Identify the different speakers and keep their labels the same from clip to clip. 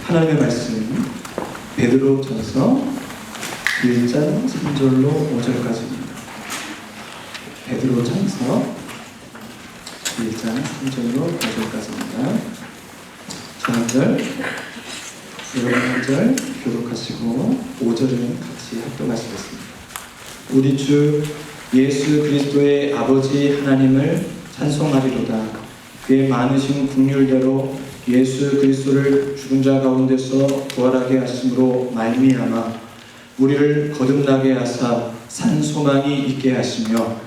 Speaker 1: 하나님의 말씀 베드로전서 1장 3절로 5절까지입니다. 베드로전서 1장 3절로 5절까지입니다. 저 한 절, 여러분 한 절 교독하시고 5절은 같이 합독하시겠습니다. 우리 주 예수 그리스도의 아버지 하나님을 찬송하리로다. 그의 많으신 긍휼대로 예수 그리스도를 죽은 자 가운데서 부활하게 하심으로 말미암아 우리를 거듭나게 하사 산 소망이 있게 하시며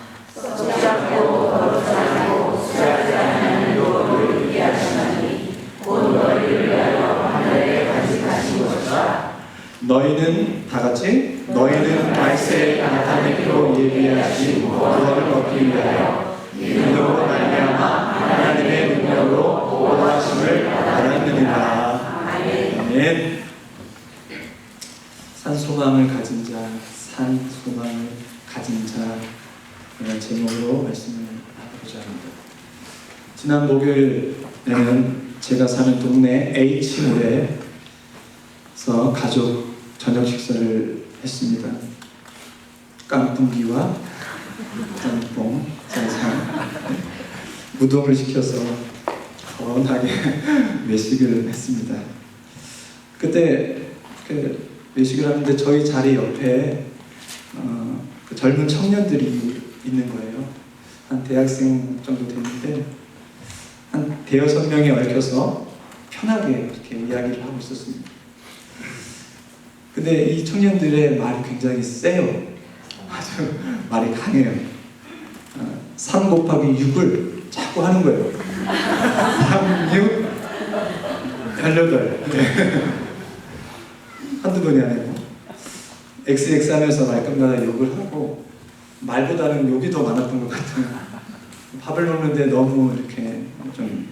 Speaker 1: 너희는 다같이 너희는 말세에 나타내기로 예비하신 구원을 얻기 위하여 믿음으로 말미암아 하나님의 능력으로 구원하심을 받았느니라. 아멘. 산 소망을 가진 자, 산 소망을 가진 자, 이런 제목으로 말씀을 나누고자 합니다. 지난 목요일에는 제가 사는 동네 H몰에서 가족 저녁 식사를 했습니다. 깐풍기와 짬뽕, 짜장, 우동을 시켜서 건하게 외식을 했습니다. 그때 외식을 하는데 저희 자리 옆에 젊은 청년들이 있는 거예요. 한 대학생 정도 됐는데 한 대여섯 명이 얽혀서 편하게 이렇게 이야기를 하고 있었습니다. 근데 이 청년들의 말이 굉장히 세요. 아주 말이 강해요. 3 곱하기 6을 자꾸 하는 거예요. 3, 6, 18. 한두 번이 아니고 XX 하면서 말끝마다 욕을 하고 말보다는 욕이 더 많았던 것 같아요. 밥을 먹는데 너무 이렇게 좀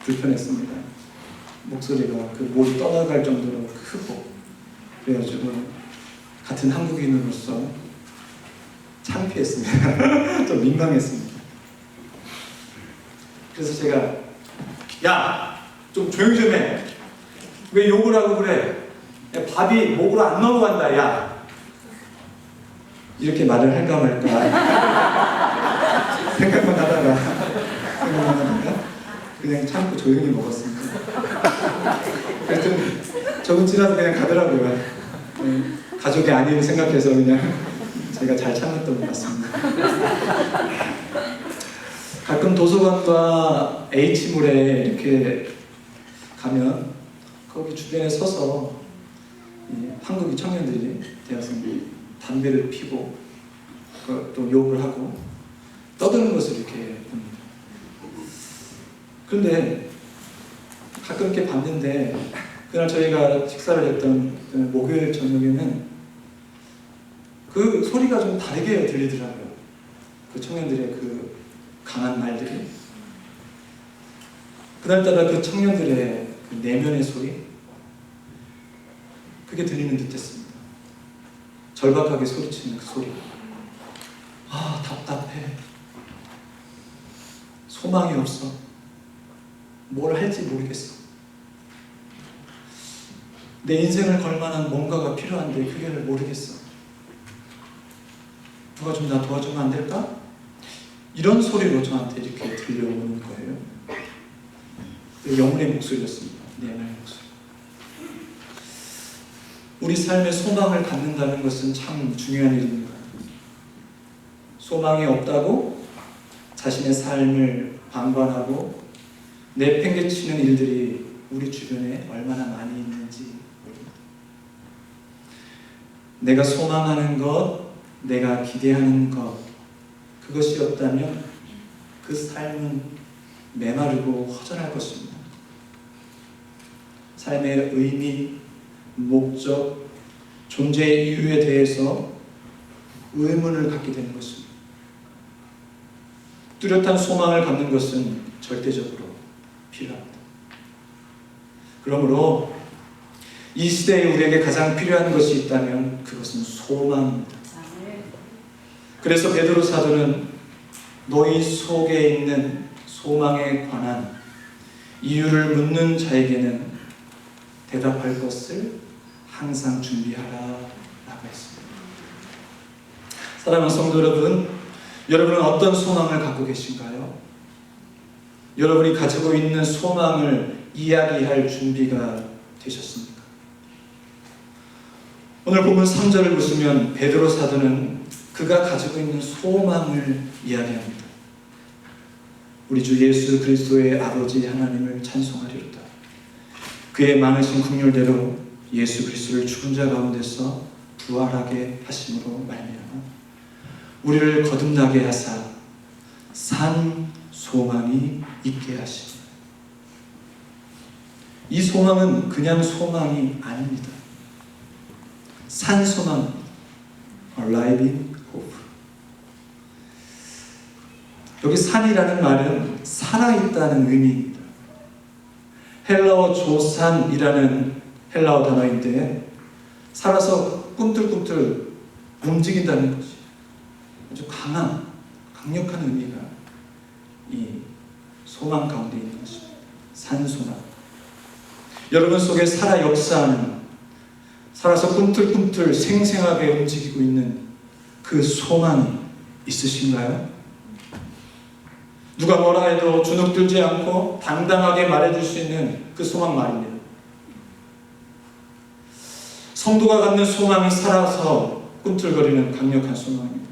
Speaker 1: 불편했습니다. 목소리가 그 목이 떠나갈 정도로 크고 그래가지고 같은 한국인으로서 창피했습니다. 좀 민망했습니다. 그래서 제가 야! 좀 조용히 좀 해! 왜 욕을 하고 그래? 야, 밥이 목으로 안 넘어간다 야! 이렇게 말을 할까 말까 생각만 하다가 그냥 참고 조용히 먹었습니다. 그래서 적은 지나서 그냥 가더라고요. 가족이 아니고 생각해서 그냥 제가 잘 참았던 것 같습니다. 가끔 도서관과 H몰에 이렇게 가면 거기 주변에 서서 한국인 청년들이 대학생들이 담배를 피고 또 욕을 하고 떠드는 것을 이렇게 봅니다. 그런데 가끔 이렇게 봤는데 그날 저희가 식사를 했던 목요일 저녁에는 그 소리가 좀 다르게 들리더라고요. 그 청년들의 그 강한 말들이 그날따라 그 청년들의 그 내면의 소리 그게 들리는 듯했습니다. 절박하게 소리치는 그 소리. 아 답답해. 소망이 없어. 뭘 할지 모르겠어. 내 인생을 걸 만한 뭔가가 필요한데 그게 모르겠어. 누가 좀 나 도와주면 안 될까? 이런 소리로 저한테 이렇게 들려오는 거예요. 영혼의 목소리였습니다. 내면의 목소리. 우리 삶에 소망을 갖는다는 것은 참 중요한 일입니다. 소망이 없다고 자신의 삶을 방관하고 내팽개치는 일들이 우리 주변에 얼마나 많이 있는지 모릅니다. 내가 소망하는 것, 내가 기대하는 것, 그것이 없다면 그 삶은 메마르고 허전할 것입니다. 삶의 의미, 목적, 존재의 이유에 대해서 의문을 갖게 되는 것입니다. 뚜렷한 소망을 갖는 것은 절대적으로 필요합니다. 그러므로 이 시대에 우리에게 가장 필요한 것이 있다면 그것은 소망입니다. 그래서 베드로 사도는 너희 속에 있는 소망에 관한 이유를 묻는 자에게는 대답할 것을 항상 준비하라 라고 했습니다. 사랑하는 성도 여러분, 여러분은 어떤 소망을 갖고 계신가요? 여러분이 가지고 있는 소망을 이야기할 준비가 되셨습니까? 오늘 본문 3절을 보시면 베드로 사도는 그가 가지고 있는 소망을 이야기합니다. 우리 주 예수 그리스도의 아버지 하나님을 찬송하리로다. 그의 많으신 긍휼대로 예수 그리스도를 죽은 자 가운데서 부활하게 하심으로 말미암아 우리를 거듭나게 하사 산 소망이 있게 하시니. 이 소망은 그냥 소망이 아닙니다. 산 소망입니다. Living hope. 여기 산이라는 말은 살아있다는 의미입니다. 헬라어 조산이라는 헬라어 단어인데 살아서 꿈틀꿈틀 움직인다는 것이 아주 강력한 의미가 이 소망 가운데 있는 것입니다. 산소망. 여러분 속에 살아 역사하는, 살아서 꿈틀꿈틀 생생하게 움직이고 있는 그 소망이 있으신가요? 누가 뭐라 해도 주눅들지 않고 당당하게 말해줄 수 있는 그 소망 말입니다. 성도가 갖는 소망이 살아서 꿈틀거리는 강력한 소망입니다.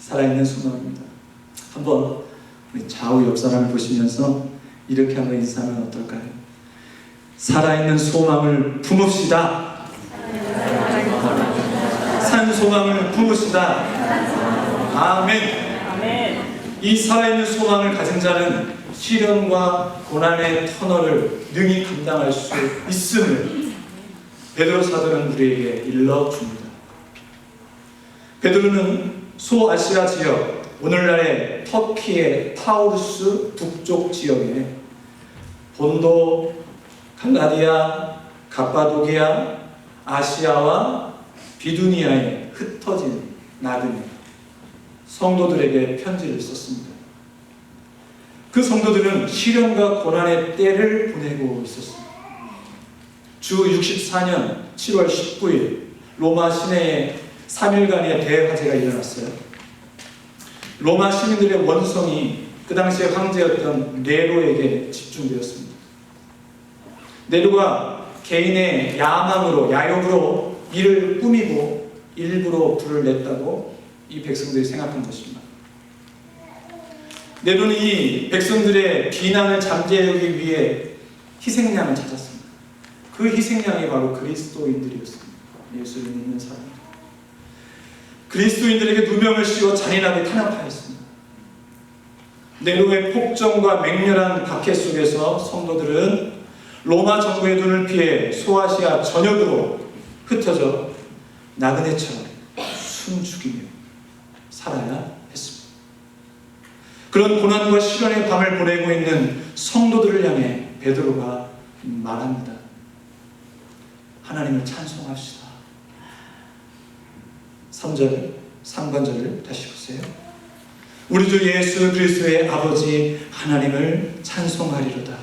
Speaker 1: 살아있는 소망입니다. 한번 우리 좌우 옆 사람을 보시면서 이렇게 한번 인사하면 어떨까요? 살아있는 소망을 품읍시다. 산 소망을 품읍시다. 아멘. 이 살아있는 소망을 가진 자는 시련과 고난의 터널을 능히 감당할 수 있음을 베드로 사도는 우리에게 일러줍니다. 베드로는 소아시아 지역, 오늘날의 터키의 타우루스 북쪽 지역에 본도, 갈라디아, 갑바도기아, 아시아와 비두니아에 흩어진 나그네 성도들에게 편지를 썼습니다. 그 성도들은 시련과 고난의 때를 보내고 있었습니다. 주 64년 7월 19일 로마 시내에 3일간의 대화재가 일어났어요. 로마 시민들의 원성이 그 당시의 황제였던 네로에게 집중되었습니다. 네로가 개인의 야욕으로 이를 꾸미고 일부러 불을 냈다고 이 백성들이 생각한 것입니다. 네로는 이 백성들의 비난을 잠재우기 위해 희생양을 찾았습니다. 그 희생양이 바로 그리스도인들이었습니다. 예수를 믿는 사람들. 그리스도인들에게 누명을 씌워 잔인하게 탄압하였습니다. 네로의 폭정과 맹렬한 박해 속에서 성도들은 로마 정부의 눈을 피해 소아시아 전역으로 흩어져 나그네처럼 숨죽이며 살아야 했습니다. 그런 고난과 시련의 밤을 보내고 있는 성도들을 향해 베드로가 말합니다. 하나님을 찬송합시다. 3절, 상반절을 다시 보세요. 우리 주 예수 그리스도의 아버지 하나님을 찬송하리로다.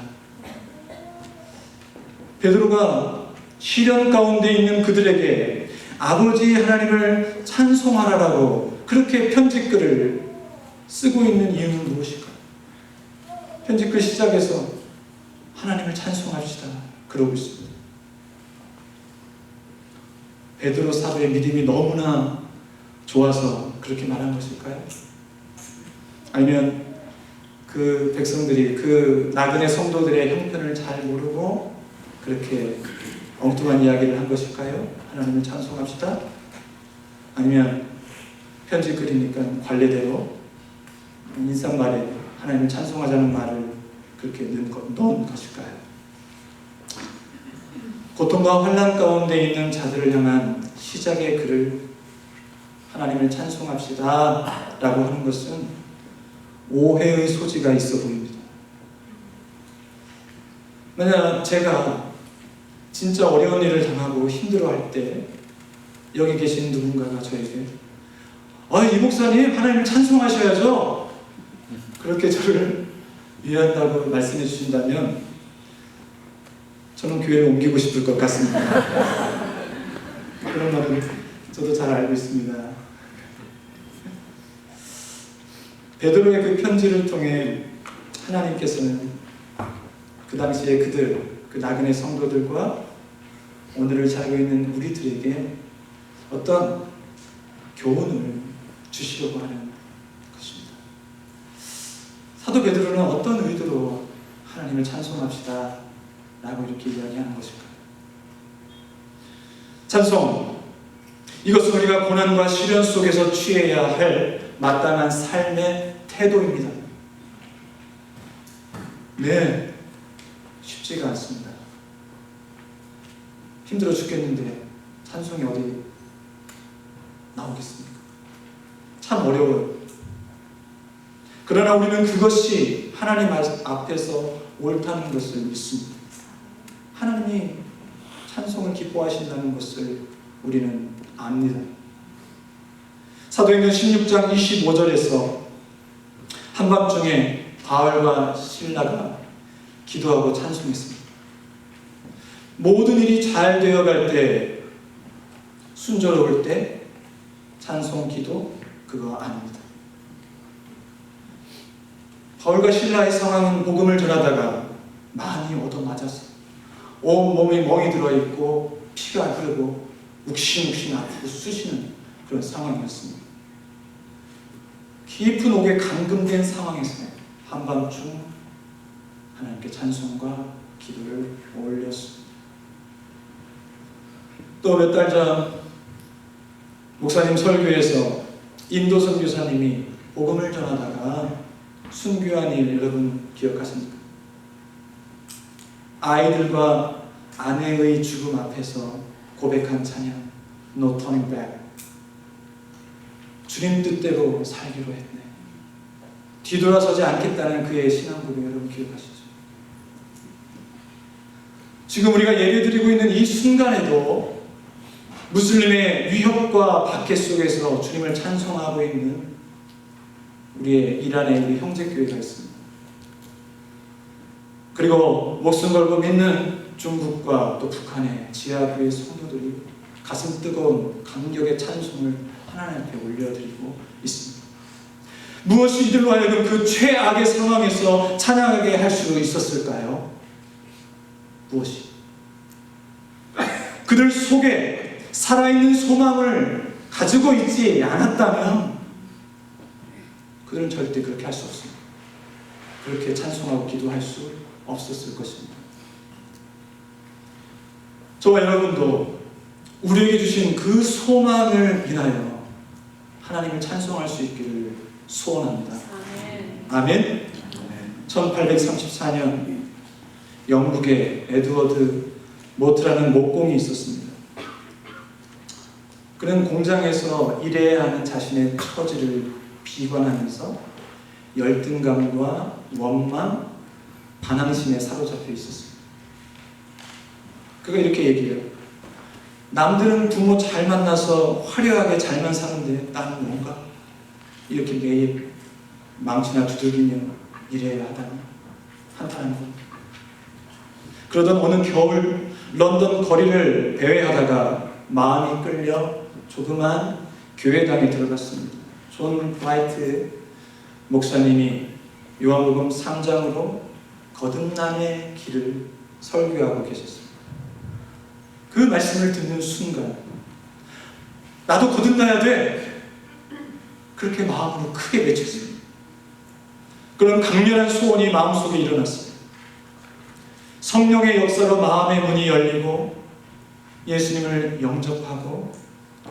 Speaker 1: 베드로가 시련 가운데 있는 그들에게 아버지 하나님을 찬송하라라고 그렇게 편지글을 쓰고 있는 이유는 무엇일까요? 편지글 시작에서 하나님을 찬송합시다 그러고 있습니다. 베드로 사도의 믿음이 너무나 좋아서 그렇게 말한 것일까요? 아니면 그 백성들이 그 나그네 성도들의 형편을 잘 모르고 그렇게 엉뚱한 이야기를 한 것일까요? 하나님을 찬송합시다. 아니면 편지 글이니까 관례대로 인사말에 하나님을 찬송하자는 말을 그렇게 넣은 것일까요? 고통과 환난 가운데 있는 자들을 향한 시작의 글을 하나님을 찬송합시다 라고 하는 것은 오해의 소지가 있어 보입니다. 만약 제가 진짜 어려운 일을 당하고 힘들어할 때 여기 계신 누군가가 저에게 이 목사님 하나님을 찬송하셔야죠 그렇게 저를 위한다고 말씀해 주신다면 저는 교회를 옮기고 싶을 것 같습니다. 그런 말은 저도 잘 알고 있습니다. 베드로의 그 편지를 통해 하나님께서는 그 당시에 그 나그네 성도들과 오늘을 살고 있는 우리들에게 어떤 교훈을 주시려고 하는 것입니다. 사도 베드로는 어떤 의도로 하나님을 찬송합시다 라고 이렇게 이야기하는 것일까요? 찬송, 이것은 우리가 고난과 시련 속에서 취해야 할 마땅한 삶의 태도입니다. 네, 쉽지가 않습니다. 힘들어 죽겠는데 찬송이 어디 나오겠습니까? 참 어려워요. 그러나 우리는 그것이 하나님 앞에서 옳다는 것을 믿습니다. 하나님이 찬송을 기뻐하신다는 것을 우리는 압니다. 사도행전 16장 25절에서 한밤중에 바울과 실라가 기도하고 찬송했습니다. 모든 일이 잘 되어갈 때, 순조로울 때 찬송 기도 그거 아닙니다. 바울과 실라의 상황은 복음을 전하다가 많이 얻어맞았어요. 온 몸이 멍이 들어있고 피가 흐르고 욱신욱신 아프고 쑤시는 그런 상황이었습니다. 깊은 옥에 감금된 상황에서 한밤중 하나님께 찬송과 기도를 올렸습니다. 또 몇 달 전 목사님 설교에서 인도 선교사님이 복음을 전하다가 순교한 일 여러분 기억하십니까? 아이들과 아내의 죽음 앞에서 고백한 찬양 No turning back. 주님 뜻대로 살기로 했네. 뒤돌아서지 않겠다는 그의 신앙 고백 여러분 기억하시죠? 지금 우리가 예배드리고 있는 이 순간에도 무슬림의 위협과 박해 속에서 주님을 찬송하고 있는 우리의 이란의 우리 형제교회가 있습니다. 그리고 목숨 걸고 믿는 중국과 또 북한의 지하교회 성도들이 가슴 뜨거운 감격의 찬송을 하나님 앞에 올려드리고 있습니다. 무엇이 이들로 하여금 그 최악의 상황에서 찬양하게 할 수 있었을까요? 무엇이? 그들 속에 살아있는 소망을 가지고 있지 않았다면 그들은 절대 그렇게 할 수 없습니다. 그렇게 찬송하고 기도할 수 없었을 것입니다. 저와 여러분도 우리에게 주신 그 소망을 인하여 하나님을 찬송할 수 있기를 소원합니다. 아멘. 1834년 영국에 에드워드 모트라는 목공이 있었습니다. 그는 공장에서 일해야 하는 자신의 처지를 비관하면서 열등감과 원망, 반항심에 사로잡혀 있었습니다. 그가 이렇게 얘기해요. 남들은 부모 잘 만나서 화려하게 잘만 사는데 나는 뭔가 이렇게 매일 망치나 두들기며 일해야 하다니 한탄한 겁니다. 그러던 어느 겨울 런던 거리를 배회하다가 마음이 끌려 조그만 교회당에 들어갔습니다. 존 화이트 목사님이 요한복음 3장으로 거듭남의 길을 설교하고 계셨습니다. 그 말씀을 듣는 순간 나도 거듭나야 돼! 그렇게 마음으로 크게 외쳤습니다. 그런 강렬한 소원이 마음속에 일어났습니다. 성령의 역사로 마음의 문이 열리고 예수님을 영접하고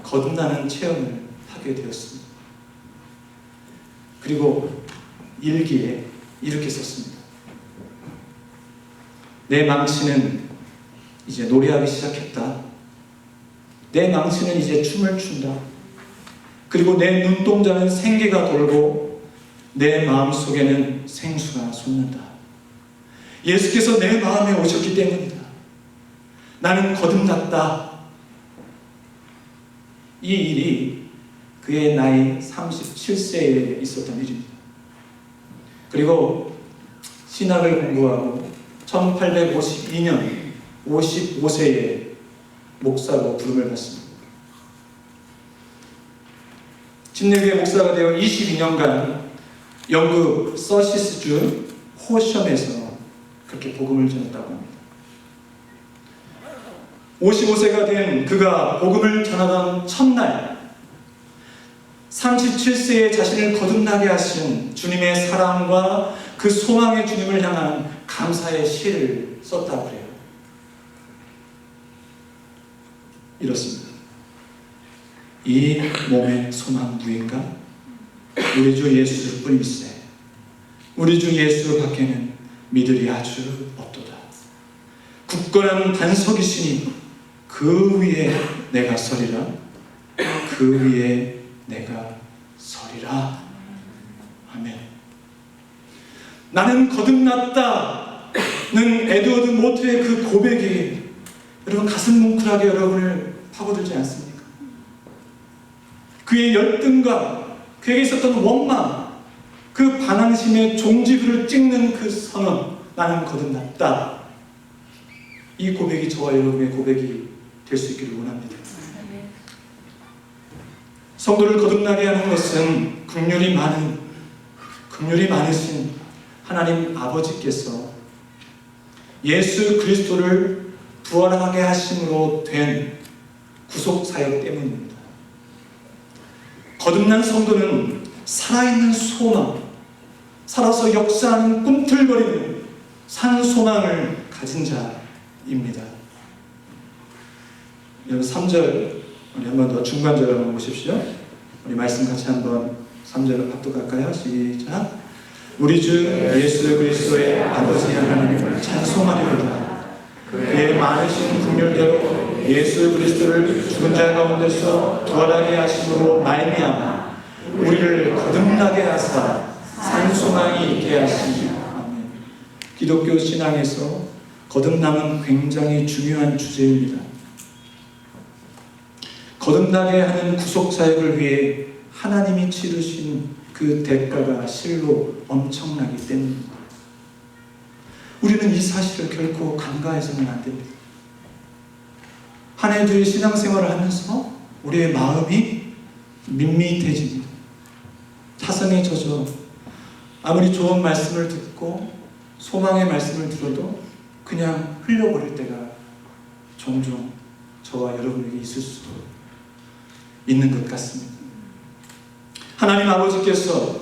Speaker 1: 거듭나는 체험을 하게 되었습니다. 그리고 일기에 이렇게 썼습니다. 내 망치는 이제 노래하기 시작했다. 내 망치는 이제 춤을 춘다. 그리고 내 눈동자는 생기가 돌고 내 마음속에는 생수가 솟는다. 예수께서 내 마음에 오셨기 때문이다. 나는 거듭났다. 이 일이 그의 나이 37세에 있었던 일입니다. 그리고 신학을 공부하고 1852년 55세의 목사로 부름을 받습니다. 침례교회 목사가 되어 22년간 영국 서시스주 호섬에서 그렇게 복음을 전했다고 합니다. 55세가 된 그가 복음을 전하던 첫날 37세의 자신을 거듭나게 하신 주님의 사랑과 그 소망의 주님을 향한 감사의 시를 썼다고 해요. 이렇습니다. 이 몸의 소망 누인가? 우리 주 예수 뿐일세. 우리 주 예수 밖에는 믿으리 아주 없도다. 굳건한 반석이시니 그 위에 내가 서리라. 그 위에 내가 서리라. 아멘. 나는 거듭났다는 에드워드 모트의 그 고백이 여러분 가슴 뭉클하게 여러분을 파고들지 않습니까? 그의 열등과 그에게 있었던 원망, 그 반항심의 종지부를 찍는 그 선언, 나는 거듭났다. 이 고백이 저와 여러분의 고백이 될 수 있기를 원합니다. 성도를 거듭나게 하는 것은 긍휼이 많으신 하나님 아버지께서 예수 그리스도를 부활하게 하심으로 된 구속 사역 때문입니다. 거듭난 성도는 살아있는 소망, 살아서 역사하는 꿈틀거리는 산 소망을 가진 자입니다. 여러분 3절 우리 한 번 더 중간절 한번 보십시오. 우리 말씀 같이 한번 3절로 합독할까요? 시작. 우리 주 예수 그리스도의 아버지 하나님을 찬송하리로다. 그의 많으신 긍휼대로 예수 그리스도를 죽은 자 가운데서 부활하게 하심으로 말미암아 우리를 거듭나게 하사 산 소망이 있게 하시니. 아멘. 기독교 신앙에서 거듭남은 굉장히 중요한 주제입니다. 거듭나게 하는 구속 사역을 위해 하나님이 치르신 그 대가가 실로 엄청나기 때문입니다. 우리는 이 사실을 결코 간과해서는 안 됩니다. 한 해주의 신앙생활을 하면서 우리의 마음이 밋밋해집니다. 차성에 젖어 아무리 좋은 말씀을 듣고 소망의 말씀을 들어도 그냥 흘려버릴 때가 종종 저와 여러분에게 있을 수도 있는 것 같습니다. 하나님 아버지께서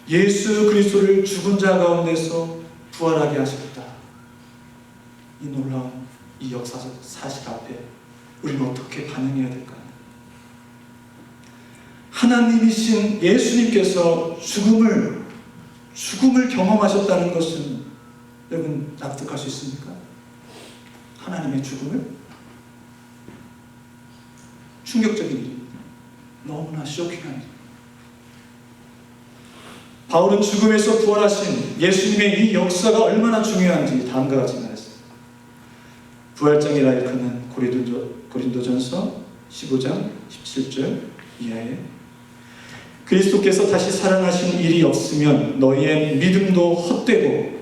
Speaker 1: 예수 그리스도를 죽은 자 가운데서 부활하게 하셨다. 이 놀라운 이 역사적 사실 앞에 우리는 어떻게 반응해야 될까요? 하나님이신 예수님께서 죽음을 경험하셨다는 것은 여러분 납득할 수 있습니까? 하나님의 죽음을? 충격적인 일입니다. 너무나 쇼킹한 일. 바울은 죽음에서 부활하신 예수님의 이 역사가 얼마나 중요한지 다음과 같이 말했습니다. 부활장이라 일컫는 고린도전서 15장 17절 이하에 그리스도께서 다시 살아나신 일이 없으면 너희의 믿음도 헛되고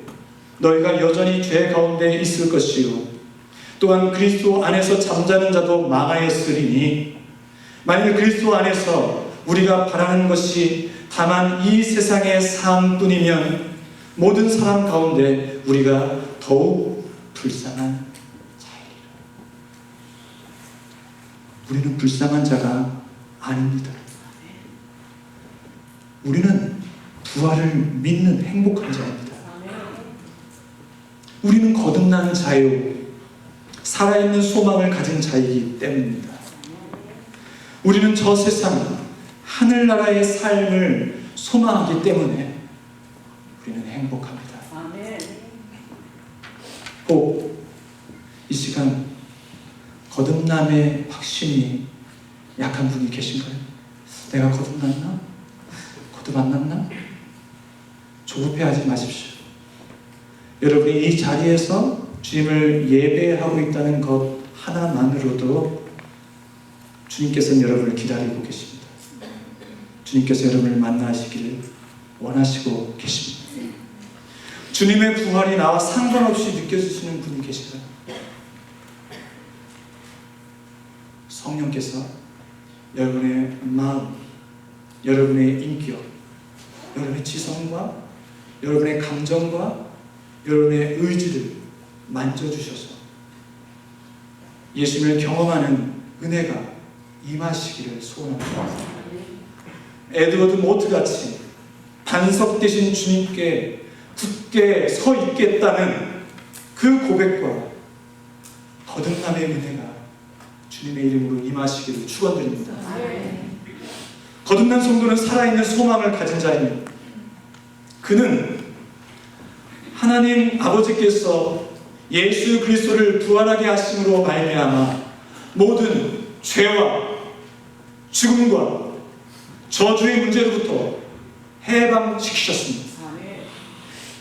Speaker 1: 너희가 여전히 죄 가운데 있을 것이요 또한 그리스도 안에서 잠자는 자도 망하였으리니 만일 그리스도 안에서 우리가 바라는 것이 다만 이 세상의 삶뿐이면 모든 사람 가운데 우리가 더욱 불쌍한 자이리라. 우리는 불쌍한 자가 아닙니다. 우리는 부활을 믿는 행복한 자입니다. 우리는 거듭난 자요 살아있는 소망을 가진 자이기 때문입니다. 우리는 저 세상 하늘나라의 삶을 소망하기 때문에 우리는 행복합니다. 꼭 이 시간 거듭남의 확신이 약한 분이 계신가요? 내가 거듭났나? 거듭 안 났나? 조급해하지 마십시오. 여러분이 이 자리에서 주님을 예배하고 있다는 것 하나만으로도 주님께서는 여러분을 기다리고 계십니다. 주님께서 여러분을 만나시기를 원하시고 계십니다. 주님의 부활이 나와 상관없이 느껴지시는 분이 계실까요? 성령께서 여러분의 마음, 여러분의 인격, 여러분의 지성과 여러분의 감정과 여러분의 의지를 만져주셔서 예수님을 경험하는 은혜가 임하시기를 소원합니다. 에드워드 모트같이 반석되신 주님께 굳게 서 있겠다는 그 고백과 거듭남의 은혜가 주님의 이름으로 임하시기를 축원드립니다. 거듭난 성도는 살아있는 소망을 가진 자입니다. 그는 하나님 아버지께서 예수 그리스도를 부활하게 하심으로 말미암아 모든 죄와 죽음과 저주의 문제로부터 해방시키셨습니다.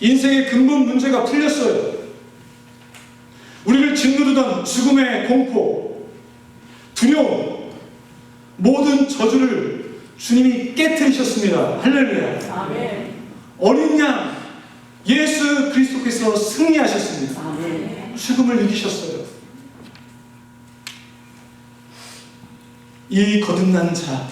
Speaker 1: 인생의 근본 문제가 풀렸어요. 우리를 짓누르던 죽음의 공포, 두려움, 모든 저주를 주님이 깨트리셨습니다. 할렐루야.
Speaker 2: 아멘.
Speaker 1: 어린 양 예수 그리스도께서 승리하셨습니다.
Speaker 2: 아멘.
Speaker 1: 죽음을 이기셨어요. 이 거듭난 자,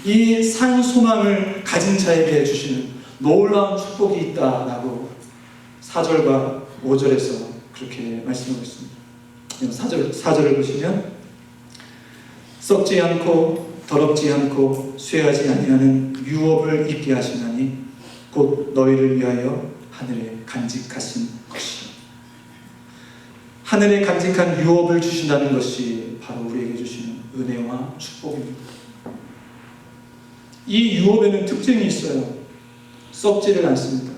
Speaker 1: 이 산 소망을 가진 자에게 주시는 놀라운 축복이 있다라고 4절과 5절에서 그렇게 말씀하고 있습니다. 4절을 보시면 썩지 않고 더럽지 않고 쇠하지 아니하는 유업을 입게 하시나니 곧 너희를 위하여 하늘에 간직하신 것이요. 하늘에 간직한 유업을 주신다는 것이 바로 우리에게 주시는 은혜와 축복입니다. 이 유업에는 특징이 있어요. 썩지를 않습니다.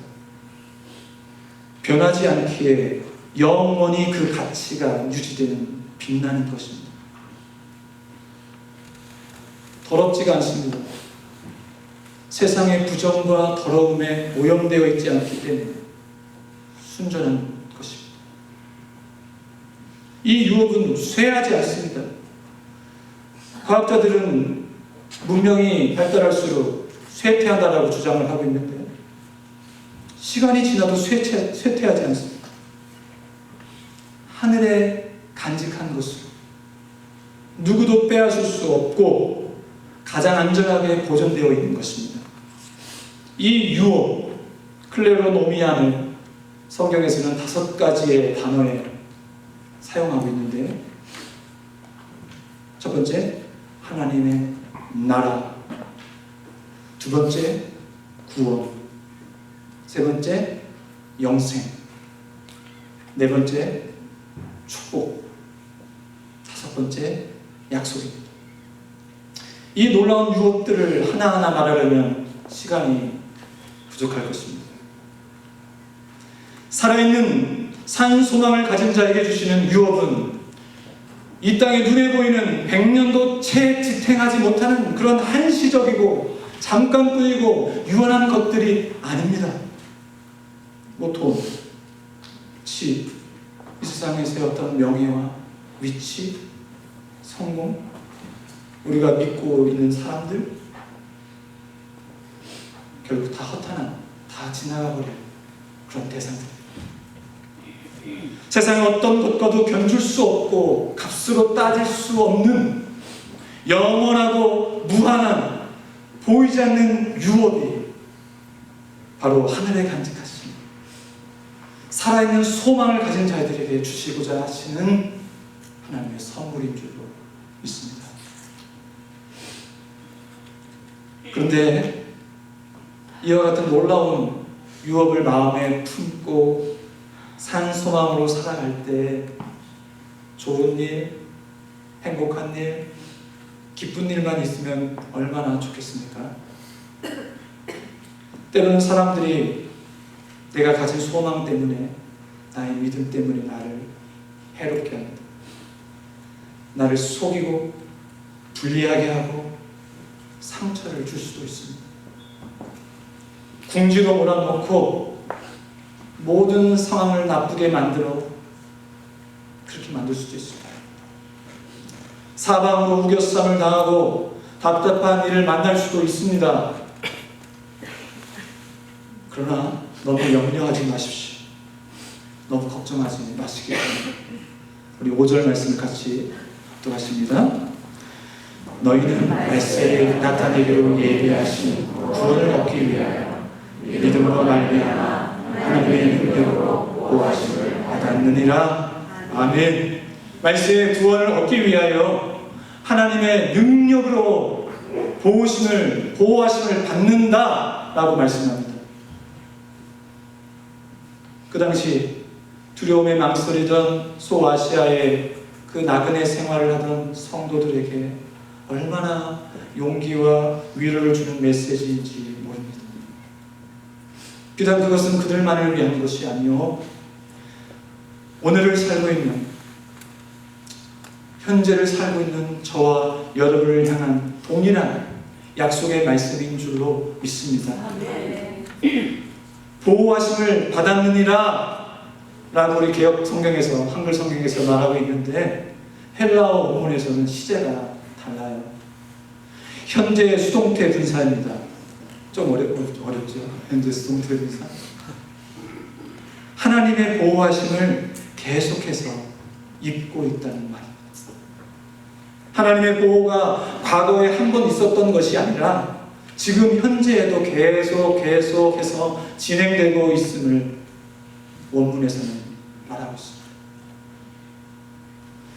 Speaker 1: 변하지 않기에 영원히 그 가치가 유지되는 빛나는 것입니다. 더럽지가 않습니다. 세상의 부정과 더러움에 오염되어 있지 않기 때문에 순전한 것입니다. 이 유업은 쇠하지 않습니다. 과학자들은 문명이 발달할수록 쇠퇴한다라고 주장을 하고 있는데 시간이 지나도 쇠퇴하지 않습니다. 하늘에 간직한 것으로 누구도 빼앗을 수 없고 가장 안전하게 보존되어 있는 것입니다. 이 유업, 클레로노미안을 성경에서는 5가지의 단어에 사용하고 있는데 첫 번째, 하나님의 나라. 두 번째, 구원. 세 번째, 영생. 네 번째, 축복. 다섯 번째, 약속입니다. 이 놀라운 유업들을 하나하나 말하려면 시간이 부족할 것입니다. 살아있는 산 소망을 가진 자에게 주시는 유업은 이 땅에 눈에 보이는 100년도 채 지탱하지 못하는 그런 한시적이고 잠깐뿐이고 유한한 것들이 아닙니다. 뭐 돈, 집, 이 세상에서의 어떤 명예와 위치, 성공, 우리가 믿고 있는 사람들, 결국 다 허탄한, 다 지나가버릴 그런 대상들. 세상의 어떤 것과도 견줄 수 없고 값으로 따질 수 없는 영원하고 무한한 보이지 않는 유업이 바로 하늘에 간직하신 살아있는 소망을 가진 자들에게 주시고자 하시는 하나님의 선물인 줄로 믿습니다. 그런데 이와 같은 놀라운 유업을 마음에 품고 산 소망으로 살아갈 때 좋은 일, 행복한 일, 기쁜 일만 있으면 얼마나 좋겠습니까? 때로는 사람들이 내가 가진 소망 때문에, 나의 믿음 때문에 나를 해롭게 합니다. 나를 속이고 불리하게 하고 상처를 줄 수도 있습니다. 궁지로 몰아넣고 모든 상황을 나쁘게 만들어 그렇게 만들 수도 있습니다. 사방으로 우겨쌈을 당하고 답답한 일을 만날 수도 있습니다. 그러나 너무 염려하지 마십시오. 너무 걱정하지 마시기 바랍니다. 우리 5절 말씀을 같이 독하십니다. 너희는 말세에 나타내기로 예비하신 구원을 얻기 위하여 믿음으로 말미암아 하나님의 능력으로 보호하심을 받았느니라. 아멘. 말세에 구원을 얻기 위하여 하나님의 능력으로 보호하심을 받는다라고 말씀합니다. 그 당시 두려움에 망설이던 소아시아의 그 나그네 생활을 하던 성도들에게 얼마나 용기와 위로를 주는 메시지인지 모릅니다. 비단 그것은 그들만을 위한 것이 아니요, 오늘을 살고 있는, 현재를 살고 있는 저와 여러분을 향한 동일한 약속의 말씀인 줄로 믿습니다. 보호하심을 받았느니라 라고 우리 개역 성경에서, 한글 성경에서 말하고 있는데 헬라어 원문에서는 시제가 달라요. 현재 수동태 분사입니다. 좀 어렵죠? 현재 수동태 분사. 하나님의 보호하심을 계속해서 입고 있다는 말입니다. 하나님의 보호가 과거에 한 번 있었던 것이 아니라 지금 현재에도 계속해서 진행되고 있음을 원문에서는 말하고 있습니다.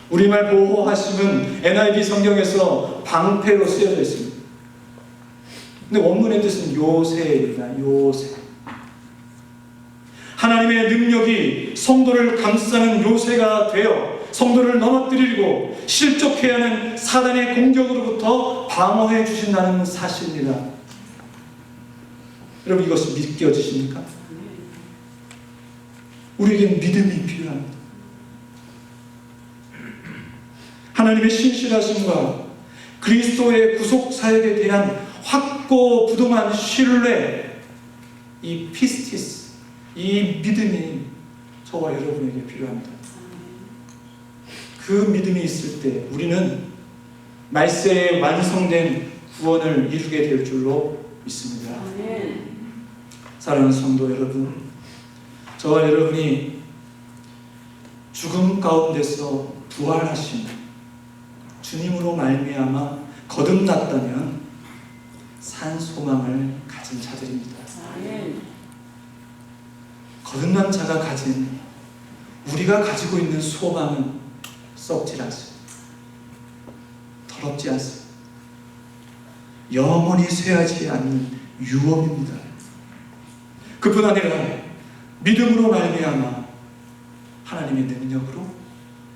Speaker 1: 우리말 보호하심은 NIV 성경에서 방패로 쓰여져 있습니다. 근데 원문의 뜻은 요새입니다. 요새. 하나님의 능력이 성도를 감싸는 요새가 되어 성도를 넘어뜨리고 실족해야 하는 사단의 공격으로부터 방어해 주신다는 사실입니다. 여러분, 이것이 믿겨지십니까? 우리에겐 믿음이 필요합니다. 하나님의 신실하심과 그리스도의 구속 사역에 대한 확고부동한 신뢰, 이 피스티스, 이 믿음이 저와 여러분에게 필요합니다. 그 믿음이 있을 때 우리는 말세에 완성된 구원을 이루게 될 줄로 믿습니다. 사랑하는 성도 여러분, 저와 여러분이 죽음 가운데서 부활하신 주님으로 말미암아 거듭났다면 산 소망을 가진 자들입니다. 거듭난 자가 가진, 우리가 가지고 있는 소망은 썩지 않습니다. 더럽지 않습니다. 영원히 쇠하지 않는 유업입니다. 그뿐 아니라 믿음으로 말미암아 하나님의 능력으로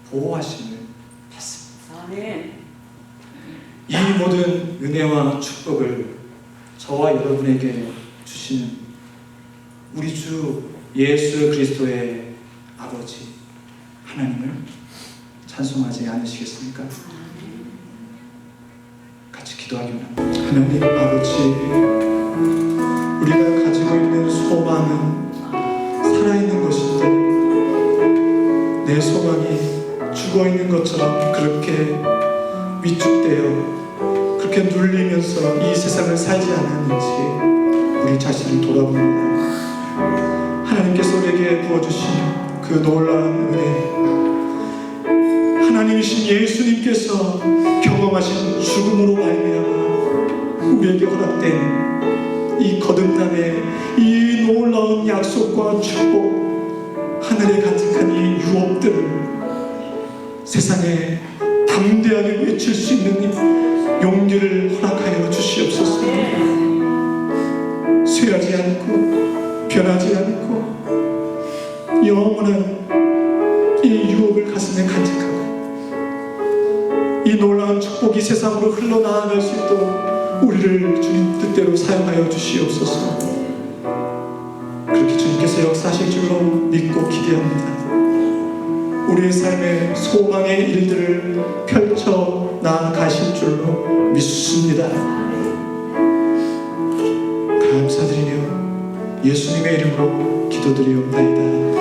Speaker 1: 보호하심을 받습니다. 아멘. 이 모든 은혜와 축복을 저와 여러분에게 주시는 우리 주 예수 그리스도의 아버지 하나님을 찬송하지 않으시겠습니까? 같이 기도하기만 합니다. 하나님 아버지, 우리가 가지고 있는 소망은 살아있는 것인데 내 소망이 죽어있는 것처럼 그렇게 위축되어 그렇게 눌리면서 이 세상을 살지 않았는지 우리 자신을 돌아봅니다. 하나님께서 우리에게 부어주신 그 놀라운 은혜, 하나님이신 예수님께서 경험하신 죽음으로 말미암아 우리에게 허락된 이 거듭남의 이 놀라운 약속과 축복, 하늘에 가득한 이 유업들을 세상에 담대하게 외칠 수 있는 용기를 허락하여 주시옵소서. 쇠하지 않고 변하지 않고 영원한 이 유업을 가슴에 간직하고 이 놀라운 축복이 세상으로 흘러나아갈 수 있도록 우리를 주님 뜻대로 사용하여 주시옵소서. 그렇게 주님께서 역사하실 줄로 믿고 기대합니다. 우리의 삶의 소망의 일들을 펼쳐 나아가실 줄로 믿습니다. 감사드리며 예수님의 이름으로 기도드리옵나이다.